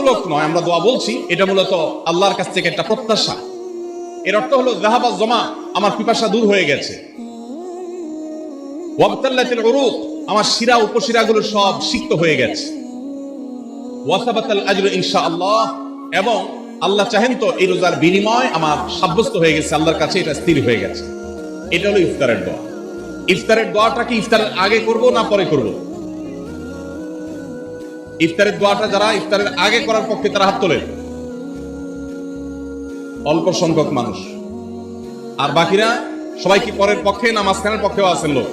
বাধ্যতামূলক নয়, আমরা দোয়া বলছি, এটা মূলত আল্লাহর কাছ থেকে একটা প্রত্যাশা। এর অর্থ হলো যাহাবা জমা, আমার পিপাসা দূর হয়ে গেছে। ওয়াবতাল্লাতিল উরুক, আমার শিরা উপশিরাগুলো সব সিক্ত হয়ে গেছে। ওয়াসাবাতাল আজরু ইনশাআল্লাহ, এবং আল্লাহ চাহেন তো এই রোজার বিনিময় আমার সাব্যস্ত হয়ে গেছে আল্লাহর কাছে, এটা স্থির হয়ে গেছে। এটা হলো ইফতারের দোয়া। ইফতারের দোয়াটা কি ইফতারের আগে করব না পরে করব? ইফতারের দোয়াটা যারা ইফতারের আগে করার পক্ষে তারা হাত তোলেন। অল্প সংখ্যক মানুষ, আর বাকিরা সবাই কি পরের পক্ষে না মাঝখানের পক্ষেও আছেন লোক?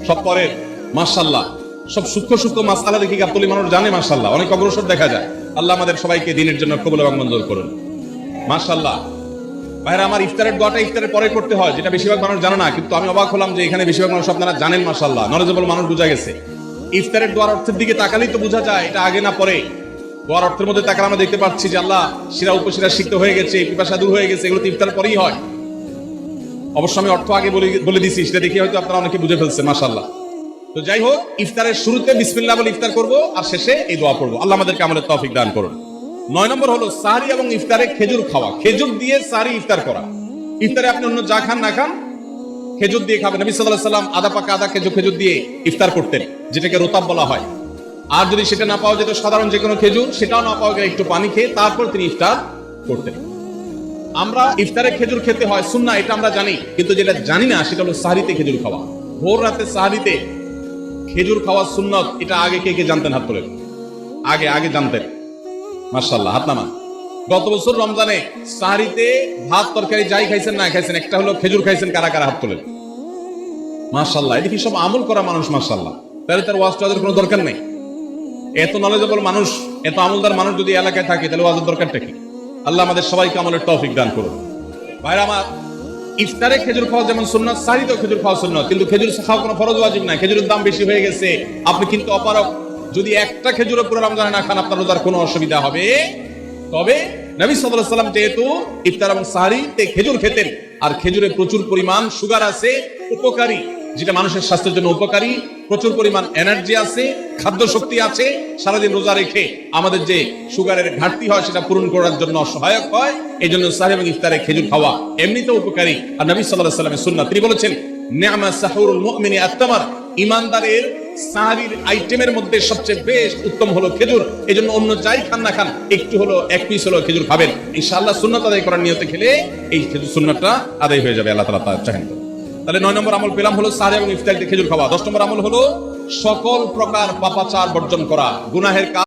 সব পরের। মাশাআল্লাহ, সব সূক্ষ্ম সূক্ষ্ম মাসআলা দেখি গাবতলী মানুষ জানে। মাশাআল্লাহ, অনেক অগ্রসর দেখা যায়। আল্লাহ আমাদের সবাইকে দ্বীনের জন্য কবুল এবং মঞ্জুর করুন। মাশাআল্লাহ। ভাইরা আমার, ইফতারের দোয়াটা ইফতারের পরে করতে হয়, যেটা বেশিরভাগ মানুষ জানে না। কিন্তু আমি অবাক হলাম যে এখানে বেশিরভাগ মানুষ আপনারা জানেন। মাশাআল্লাহ, নলেজেবল মানুষ, বোঝা গেছে। ইফতারের দোয়ার অর্থের দিকে তাকালেই তো বোঝা যায় এটা আগে না পরে। দোয়ার অর্থের মধ্যে তাকালে আমরা দেখতে পাচ্ছি যে আল্লাহ শিরা উপশিরা সিক্ত হয়ে গেছে, পিপাসা দূর হয়ে গেছে, এগুলো তো ইফতার পরেই হয়। অবশ্য আমি অর্থ আগে বলে দিছি, সেটা দেখে হয়তো আপনারা অনেকে বুঝে ফেলছেন। মাশাআল্লাহ। তো যাই হোক, ইফতারের শুরুতে বিসমিল্লাহ বলে ইফতার করব, আর শেষে এই দোয়া পড়বো। আল্লাহ আমাদেরকে আমলের তৌফিক দান করুন। 9 নম্বর হলো সাহরি এবং ইফতারে খেজুর খাওয়া। খেজুর দিয়ে সাহরি ইফতার করা। ইফতারে আপনি অন্য যা খান না খান, খেজুর দিয়ে খাবেন। নবী সাল্লাল্লাহু আলাইহি ওয়াসাল্লাম আদা পাকা আদা খেজুর দিয়ে ইফতার করতেন, যেটাকে রোতাব বলা হয়। আর যদি সেটা না পাওয়া যেত, সাধারণ যে কোনো খেজুর, সেটাও না পাওয়া গেলে একটু পানি খেয়ে তারপর তিনি ইফতার করতেন। আমরা ইফতারে খেজুর খেতে হয় সুন্নাহ, এটা আমরা জানি। কিন্তু যেটা জানি না সেটা হলো সাহরিতে খেজুর খাওয়া। ভোর রাতে সাহরিতে খেজুর খাওয়া সুন্নত, এটা আগে কে কে জানতেন? হাত তোলেন। আগে জানতেন? মাশাআল্লাহ, হাত নামান। গত বছর রমজানে সাহরিতে ভাত তরকারি যাই খাইছেন না খাইছেন, একটা হলো খেজুর খাইছেন, কারা কারা হাত তোলেন? মাশাআল্লাহ, এদিকে সব আমল করা মানুষ। মাশাআল্লাহ, তাহলে তার ওয়াজ টাজের কোনো দরকার নেই। এত নলেজেবল মানুষ, এত আমলদার মানুষ যদি এলাকায় থাকে, তাহলে ওয়াজের দরকারটা কি? আল্লাহ আমাদের সবাইকে আমলের তৌফিক দান করুন। ভাইরা আমার, ইফতারে খেজুর খাওয়া যেমন সুন্নাত, সাহরিতেও খেজুর খাওয়া সুন্নাত। কিন্তু খেজুর খাওয়া কোনো ফরজ ওয়াজিব না। খেজুরের দাম বেশি হয়ে গেছে, আপনি কিন্তু অপারক। যদি একটা খেজুরের পুরো রমজানে না খান, আপনার রোজার কোনো অসুবিধা হবে। তবে নবী সাল্লাল্লাহু আলাইহি ওয়াসাল্লাম যেহেতু ইফতার এবং সাহরিতে খেজুর খেতেন, আর খেজুরে প্রচুর পরিমাণ সুগার আছে, উপকারী, যেটা মানুষের স্বাস্থ্যের জন্য উপকারী। প্রচুর পরিমাণ এনার্জি আছে, খাদ্য শক্তি আছে। সারাদিন রোজা রেখে আমাদের যে সুগারের ঘাটতি হয়, সেটা পূরণ করার জন্য সহায়ক হয়। এই জন্য সাহরি এবং ইফতারে খেজুর খাওয়া এমনিতেও উপকারী। আর নবী সাল্লাল্লাহু আলাইহি ওয়াসাল্লামের সুন্নাত, তিনি বলেছেন, নি'মা সাহুরুল মুমিনি আত-তামার, ইমানদারের সাহরির আইটেমের মধ্যে সবচেয়ে বেস্ট উত্তম হলো খেজুর। এই জন্য অন্য যাই খান না খান, একটু হলো, এক পিস হলো খেজুর খাবেন। ইনশাআল্লাহ সুন্নাত আদায় করার নিয়তে খেলে এই খেজুর সুন্নাতটা আদায় হয়ে যাবে, আল্লাহ তাআলা চাহেন তো। তাহলে 9 নম্বর আমল পেলাম হলো সাহরি এবং ইফতারিতে খেজুর খাওয়া। 10 নম্বর আমল হলো সকল প্রকার পাপাচার বর্জন করা, গুনাহের কাজ